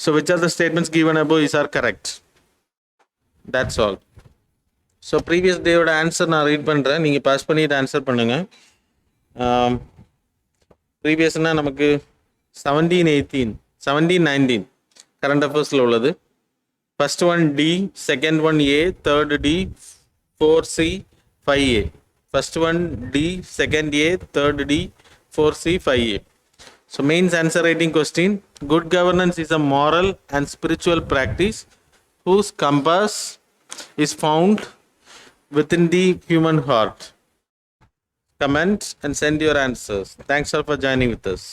[SPEAKER 1] So which are the statements given above is are correct? That's all. So previous day oda answer நான் read பண்ணுறேன், நீங்கள் pass பண்ணிட்டு answer பண்ணுங்கள். ப்ரீவியஸ்னால் நமக்கு 17-19 current அஃபேர்ஸில் உள்ளது. First one D, second one A, third D, 4C, 5A. First one D, second A, third D, 4C, 5A. So mains answer writing question. Good governance is a moral and spiritual practice whose compass is found within the human heart. Comment and send your answers. Thanks all for joining with us.